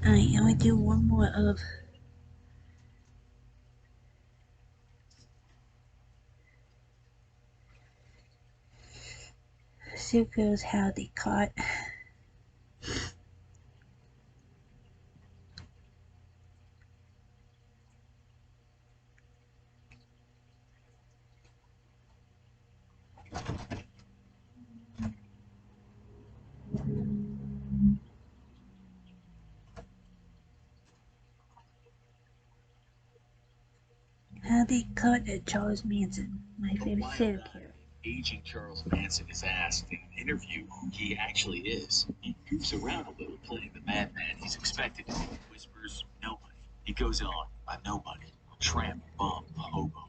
Alright, I'm gonna do one more of Circles How They Caught. How They Caught Charles Manson, my favorite serial killer. Aging Charles Manson is asked in an interview who he actually is. He goofs around a little, playing the madman he's expected to. He whispers, nobody. He goes on, a nobody, a tramp, bum, a hobo,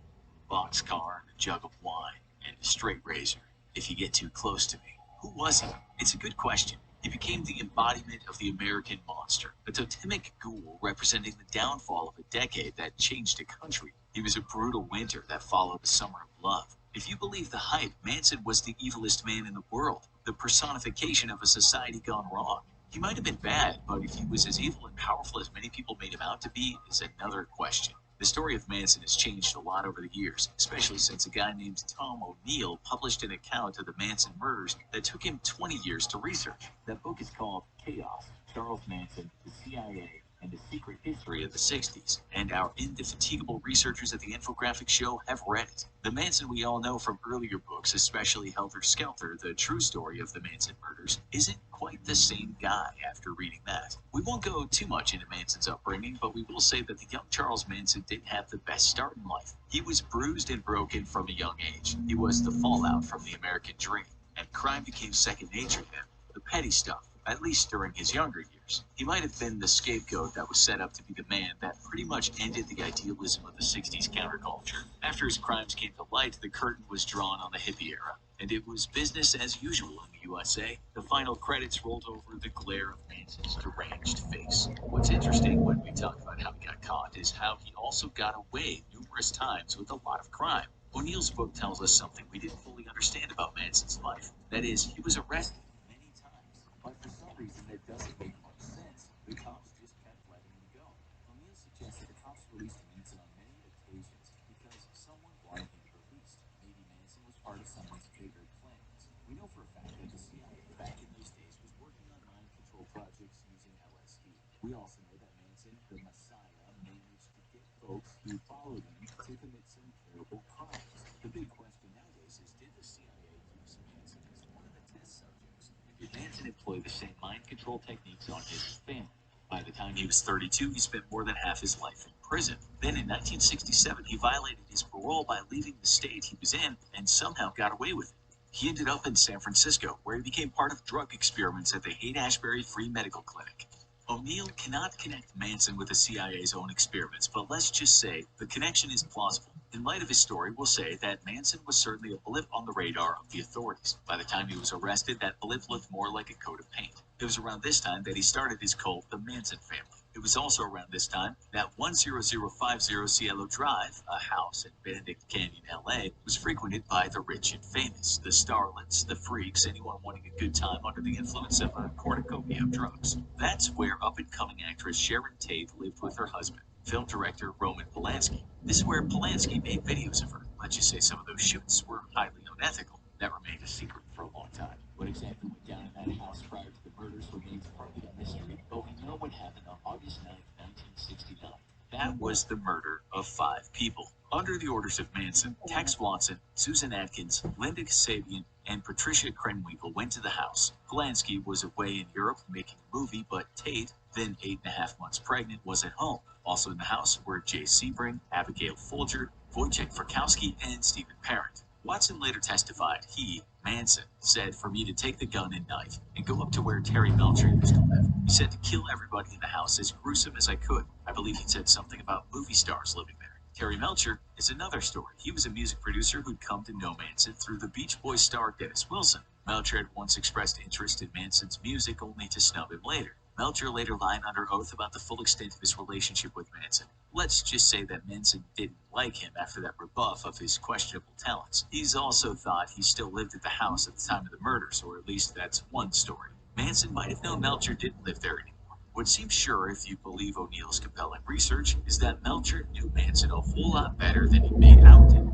boxcar, and a jug of wine, and a straight razor. If you get too close to me, who was he? It's a good question. He became the embodiment of the American monster, a totemic ghoul representing the downfall of a decade that changed a country. He was a brutal winter that followed a summer of love. If you believe the hype, Manson was the evilest man in the world, the personification of a society gone wrong. He might have been bad, but if he was as evil and powerful as many people made him out to be is another question. The story of Manson has changed a lot over the years, especially since a guy named Tom O'Neill published an account of the Manson murders that took him 20 years to research. That book is called Chaos, Charles Manson, the CIA, and the secret history of the 60s, and our indefatigable researchers at the Infographic Show have read it. The Manson we all know from earlier books, especially Helter Skelter, the true story of the Manson murders, isn't quite the same guy after reading that. We won't go too much into Manson's upbringing, but we will say that the young Charles Manson didn't have the best start in life. He was bruised and broken from a young age. He was the fallout from the American dream, and crime became second nature to him. The petty stuff, at least during his younger years. He might have been the scapegoat that was set up to be the man that pretty much ended the idealism of the 60s counterculture. After his crimes came to light, the curtain was drawn on the hippie era, and it was business as usual in the USA. The final credits rolled over the glare of Manson's deranged face. What's interesting when we talk about how he got caught is how he also got away numerous times with a lot of crime. O'Neill's book tells us something we didn't fully understand about Manson's life. That is, he was arrested many times, but for some reason that doesn't make much sense. The cops just kept letting him go. O'Neill suggests that the cops released Manson on many occasions because someone wanted him released. Maybe Manson was part of someone's bigger plans. We know for a fact that the CIA back in those days was working on mind control projects using LSD. We also know that Manson, the Messiah, managed to get folks who followed him to commit some terrible crimes. The big question nowadays is, did the CIA use Manson as one of the test subjects? And did Manson employ the same mind control techniques on his family? By the time he was 32, he spent more than half his life in prison. Then in 1967, he violated his parole by leaving the state he was in and somehow got away with it. He ended up in San Francisco, where he became part of drug experiments at the Haight-Ashbury Free Medical Clinic. O'Neill cannot connect Manson with the CIA's own experiments, but let's just say the connection is plausible. In light of his story, we'll say that Manson was certainly a blip on the radar of the authorities. By the time he was arrested, that blip looked more like a coat of paint. It was around this time that he started his cult, the Manson family. It was also around this time that 10050 Cielo Drive, a house in Benedict Canyon, LA, was frequented by the rich and famous, the starlets, the freaks, anyone wanting a good time under the influence of a cornucopia of drugs. That's where up-and-coming actress Sharon Tate lived with her husband, film director Roman Polanski. This is where Polanski made videos of her. Let's just say some of those shoots were highly unethical. That remained a secret for a long time. What exactly went down in that house prior to the murders remains partly a mystery, but we know what happened on August 9th, 1969. That was the murder of 5 people. Under the orders of Manson, Tex Watson, Susan Atkins, Linda Kasabian, and Patricia Krenwinkel went to the house. Polanski was away in Europe making a movie, but Tate, then 8.5 months pregnant, was at home. Also in the house were Jay Sebring, Abigail Folger, Wojciech Frykowski, and Stephen Parent. Watson later testified he, Manson, said for me to take the gun and knife and go up to where Terry Melcher used to live. He said to kill everybody in the house as gruesome as I could. I believe he said something about movie stars living there. Terry Melcher is another story. He was a music producer who'd come to know Manson through the Beach Boys star Dennis Wilson. Melcher had once expressed interest in Manson's music only to snub him later. Melcher later lied under oath about the full extent of his relationship with Manson. Let's just say that Manson didn't like him after that rebuff of his questionable talents. He's also thought he still lived at the house at the time of the murders, or at least that's one story. Manson might have known Melcher didn't live there anymore. What seems sure, if you believe O'Neill's compelling research, is that Melcher knew Manson a whole lot better than he made out to.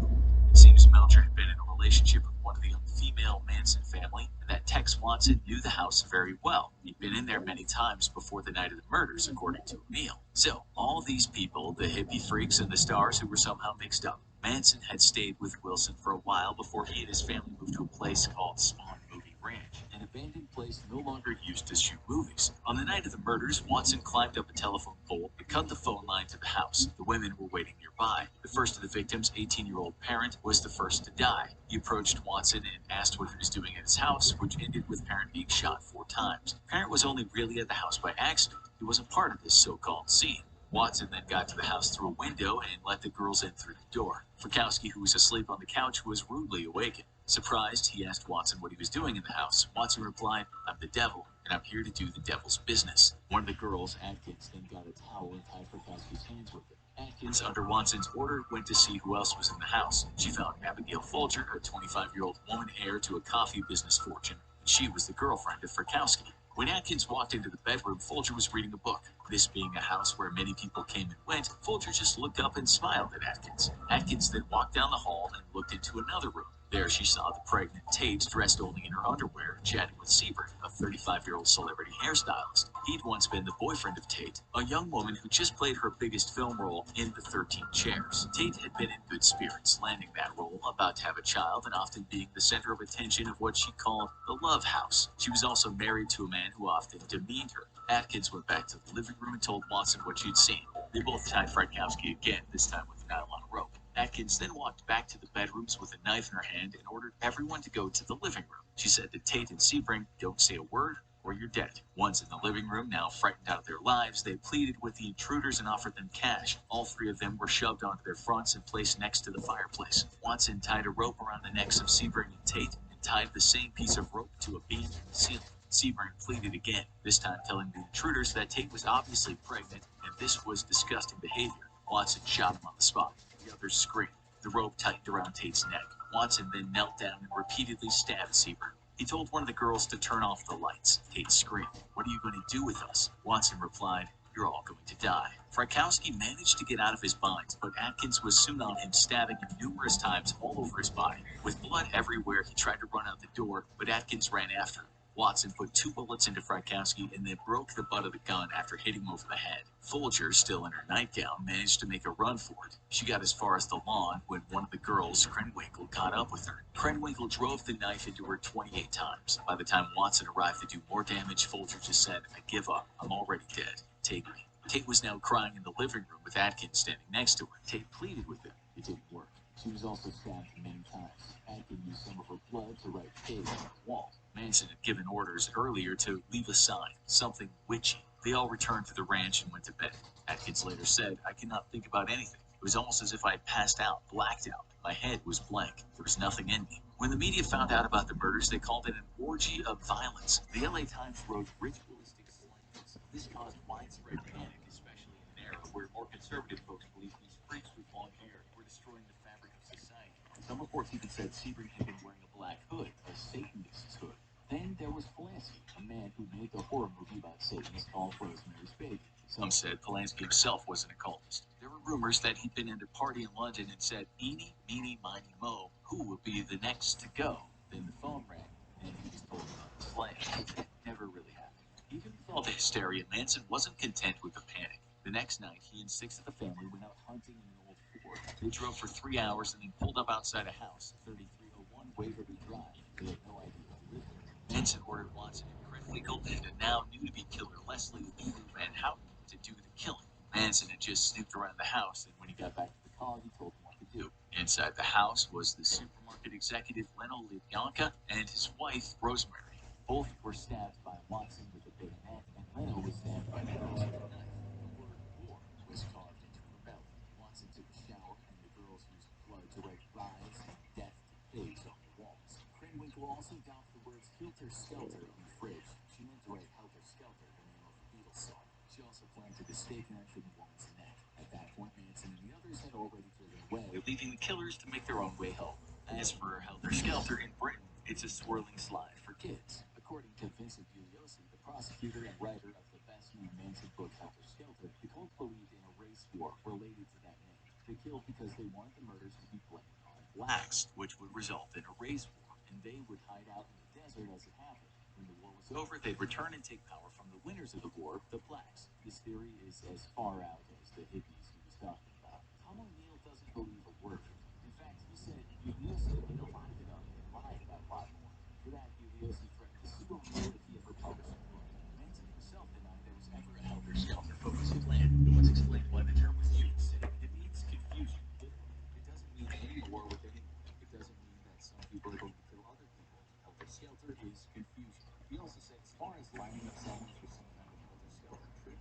It seems Melcher had been in a relationship with one of the young female Manson family, and that Tex Watson knew the house very well. He'd been in there many times before the night of the murders, according to O'Neill. So, all these people, the hippie freaks and the stars who were somehow mixed up, Manson had stayed with Wilson for a while before he and his family moved to a place called Spawn Movie Ranch, an abandoned place no longer used to shoot movies. On the night of the murders, Watson climbed up a telephone pole and cut the phone line to the house. The women were waiting nearby. The first of the victims, 18-year-old Parent, was the first to die. He approached Watson and asked what he was doing at his house, which ended with Parent being shot 4 times. Parent was only really at the house by accident. He wasn't part of this so-called scene. Watson then got to the house through a window and let the girls in through the door. Frykowski, who was asleep on the couch, was rudely awakened. Surprised, he asked Watson what he was doing in the house. Watson replied, "I'm the devil, and I'm here to do the devil's business." One of the girls, Atkins, then got a towel and tied Frykowski's hands with it. Atkins, under Watson's order, went to see who else was in the house. She found Abigail Folger, a 25-year-old woman heir to a coffee business fortune. She was the girlfriend of Frykowski. When Atkins walked into the bedroom, Folger was reading a book. This being a house where many people came and went, Folger just looked up and smiled at Atkins. Atkins then walked down the hall and looked into another room. There she saw the pregnant Tate, dressed only in her underwear, chatting with Siebert, a 35-year-old celebrity hairstylist. He'd once been the boyfriend of Tate, a young woman who just played her biggest film role in The 13 Chairs. Tate had been in good spirits, landing that role, about to have a child, and often being the center of attention of what she called the love house. She was also married to a man who often demeaned her. Atkins went back to the living room and told Watson what she'd seen. They both tied Frykowski again, this time with a nylon rope. Atkins then walked back to the bedrooms with a knife in her hand and ordered everyone to go to the living room. She said to Tate and Sebring, "Don't say a word or you're dead." Once in the living room, now frightened out of their lives, they pleaded with the intruders and offered them cash. All 3 of them were shoved onto their fronts and placed next to the fireplace. Watson tied a rope around the necks of Sebring and Tate and tied the same piece of rope to a beam in the ceiling. Sebring pleaded again, this time telling the intruders that Tate was obviously pregnant and this was disgusting behavior. Watson shot him on the spot. The others screamed. The rope tightened around Tate's neck. Watson then knelt down and repeatedly stabbed Sebring. He told one of the girls to turn off the lights. Tate screamed, "What are you going to do with us?" Watson replied, "You're all going to die." Frykowski managed to get out of his binds, but Atkins was soon on him, stabbing him numerous times all over his body. With blood everywhere, he tried to run out the door, but Atkins ran after him. Watson put 2 bullets into Frykowski and then broke the butt of the gun after hitting him over the head. Folger, still in her nightgown, managed to make a run for it. She got as far as the lawn when one of the girls, Krenwinkel, caught up with her. Krenwinkel drove the knife into her 28 times. By the time Watson arrived to do more damage, Folger just said, "I give up. I'm already dead. Take me." Tate was now crying in the living room with Atkins standing next to her. Tate pleaded with him. It didn't work. She was also stabbed many times. Atkins used some of her blood to write "Pig" on the wall. Manson had given orders earlier to leave a sign, something witchy. They all returned to the ranch and went to bed. Atkins later said, "I cannot think about anything. It was almost as if I had passed out, blacked out. My head was blank. There was nothing in me." When the media found out about the murders, they called it an orgy of violence. The LA Times wrote ritualistic slams. This caused widespread panic, especially in an era where more conservative folks believed these freaks with long hair were destroying the fabric of society. Some reports even said Sebring had been wearing a black hood, a Satanist's hood. Then there was Polanski, a man who made the horror movie about Satanists called Rosemary's Baby. Some said Polanski himself was an occultist. There were rumors that he'd been at a party in London and said, "Eeny, meeny, miny, mo, who will be the next to go?" Then the phone rang, and he was told about the slaying. It never really happened. Even with all the hysteria, Manson wasn't content with the panic. The next night, he and 6 of the family went out hunting in an old Ford. They drove for 3 hours and then pulled up outside a house, 3301 Waverly Drive. They had no idea who lived there. Manson ordered Watson and Krenwinkel and a now new-to-be killer Leslie Lulu Van Houten to do the killing. Manson had just snooped around the house, and when he got back to the car, he told them what to do. Inside the house was the supermarket executive Leno Libyanka and his wife, Rosemary. Both were stabbed by Watson with a bayonet, and Leno was stabbed by the girls with a knife. The word "war" was carved into her belly. Watson took a shower, and the girls used blood to write "rise" and "death to pigs" on the walls. Krenwinkel also docked the words "Hilter Skelter" in the fridge. She meant to write "Helter Skelter," the name of the Beatles song. She also planted a steak knife in the woman's neck. At that point, Manson and the others had already driven away, leaving the killers to make their own way home. As for Helter Skelter in Britain, it's a swirling slide for kids. According to Vincent Bugliosi, the prosecutor and writer of the last name Manson book Helter Skelter, the cult believed in a race war related to that name. They killed because they wanted the murders to be blamed on blacks, which would result in a race war, and they would hide out in the desert as it happened. When the war was over, they'd return and take power from the winners of the war, the blacks. This theory is as far out as the hippies he was talking about. Tom O'Neill doesn't believe a word of it. In fact, he said Bugliosi made a lot of it up and lied about a lot more. For that, Bugliosi threatened to sue O'Neill if he ever published the book. Manson himself denied there was ever a Helter Skelter focused plan. He once explained why the term was used, saying it means confusion. It doesn't mean any war with anyone. It doesn't mean that some people are going to kill other people. Helter Skelter is confusion. He also said, as far as lining up someone for some kind of Helter Skelter trip,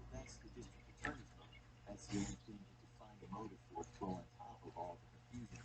that's the district attorney's motive. That's the only thing he could find a motive for to throw on top of all the confusion.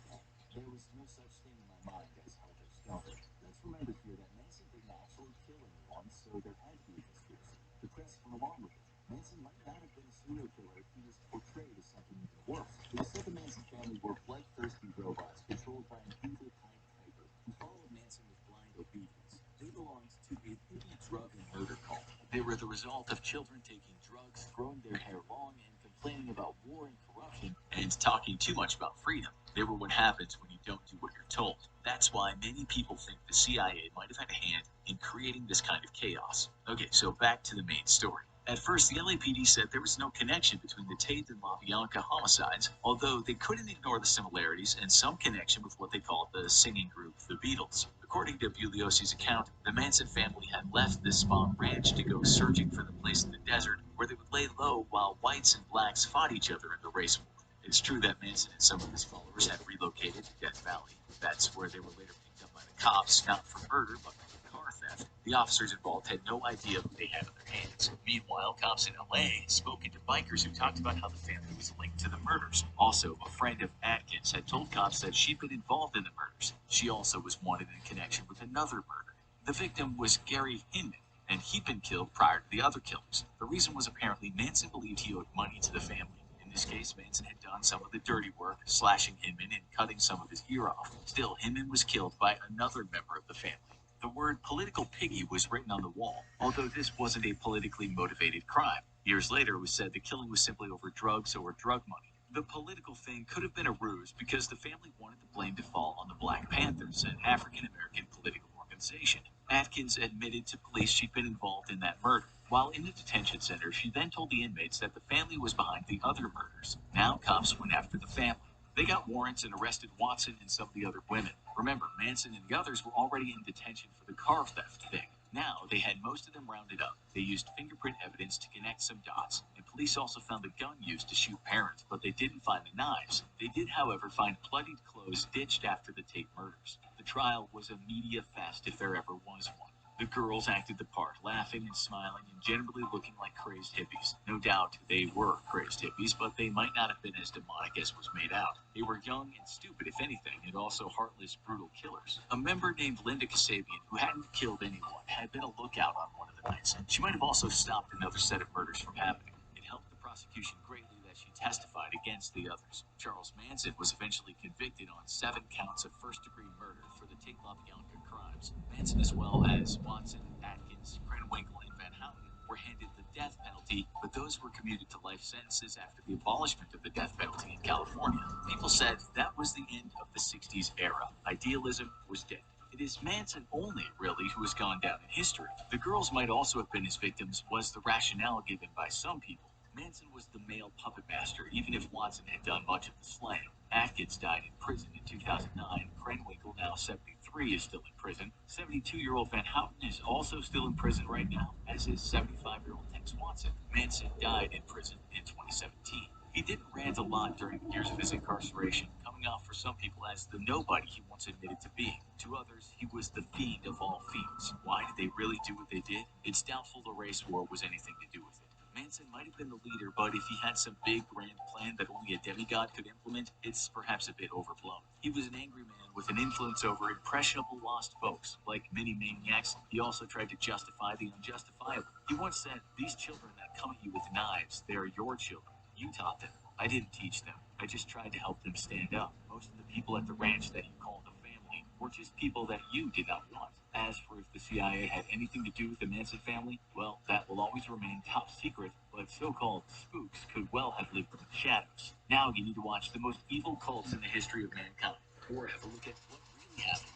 There was no such thing in my mind as Helter Skelter. Let's remember here that Manson didn't actually kill anyone, so there had to be a conspiracy. The press went along with it. Manson might not have been a serial killer if he was portrayed as something even worse. It was said the Manson family were bloodthirsty robots controlled by an evil Pied Piper who followed Manson with blind obedience. They belonged to a hippie drug and murder cult. They were the result of children taking drugs, growing their hair long, and complaining about war and corruption, and talking too much about freedom. They were what happens when you don't do what you're told. That's why many people think the CIA might have had a hand in creating this kind of chaos. Okay, so back to the main story. At first, the LAPD said there was no connection between the Tate and LaBianca homicides, although they couldn't ignore the similarities and some connection with what they called the singing group, the Beatles. According to Bugliosi's account, the Manson family had left this Spahn ranch to go searching for the place in the desert where they would lay low while whites and blacks fought each other in the race war. It's true that Manson and some of his followers had relocated to Death Valley. That's where they were later picked up by the cops, not for murder, but for car theft. The officers involved had no idea who they had on their hands. Meanwhile, cops in LA spoke to bikers who talked about how the family was linked to the murders. Also, a friend of Atkins had told cops that she'd been involved in the murders. She also was wanted in connection with another murder. The victim was Gary Hinman, and he'd been killed prior to the other killings. The reason was apparently Manson believed he owed money to the family. In this case, Manson had done some of the dirty work, slashing Hinman and cutting some of his ear off. Still, Hinman was killed by another member of the family. The word political piggy was written on the wall, although this wasn't a politically motivated crime. Years later, it was said the killing was simply over drugs or drug money. The political thing could have been a ruse because the family wanted the blame to fall on the Black Panthers, an African-American political organization. Atkins admitted to police she'd been involved in that murder. While in the detention center, she then told the inmates that the family was behind the other murders. Now cops went after the family. They got warrants and arrested Watson and some of the other women. Remember, Manson and the others were already in detention for the car theft thing. Now, they had most of them rounded up. They used fingerprint evidence to connect some dots, and police also found the gun used to shoot parents, but they didn't find the knives. They did, however, find bloodied clothes ditched after the Tate murders. The trial was a media fest if there ever was one. The girls acted the part, laughing and smiling and generally looking like crazed hippies. No doubt they were crazed hippies, but they might not have been as demonic as was made out. They were young and stupid, if anything, and also heartless, brutal killers. A member named Linda Kasabian, who hadn't killed anyone, had been a lookout on one of the nights. She might have also stopped another set of murders from happening. It helped the prosecution greatly that she testified against the others. Charles Manson was eventually convicted on 7 counts of first-degree murder for the Tate LaBianca crimes. Manson, as well as Watson, Atkins, Krenwinkel, and Van Houten, were handed the death penalty, but those were commuted to life sentences after the abolishment of the death penalty in California. People said that was the end of the 60s era. Idealism was dead. It is Manson only, really, who has gone down in history. The girls might also have been his victims, was the rationale given by some people. Manson was the male puppet master, even if Watson had done much of the slaying. Atkins died in prison in 2009. Krenwinkel, now 73, is still in prison. 72-year-old Van Houten is also still in prison right now, as is 75-year-old Tex Watson. Manson died in prison in 2017. He didn't rant a lot during the years of his incarceration, coming off for some people as the nobody he once admitted to being. To others, he was the fiend of all fiends. Why did they really do what they did? It's doubtful the race war was anything to do with it. Manson might have been the leader, but if he had some big grand plan that only a demigod could implement, it's perhaps a bit overblown. He was an angry man with an influence over impressionable lost folks. Like many maniacs, he also tried to justify the unjustifiable. He once said, "These children that come at you with knives, they are your children. You taught them. I didn't teach them. I just tried to help them stand up. Most of the people at the ranch that you call the family or just people that you did not want. As for if the CIA had anything to do with the Manson family, well, that will always remain top secret, but so-called spooks could well have lived in the shadows. Now you need to watch the most evil cults in the history of mankind, or have a look at what really happened.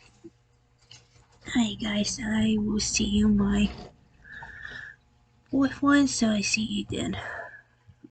Hi guys, I will see you in my fourth one, so I see you then.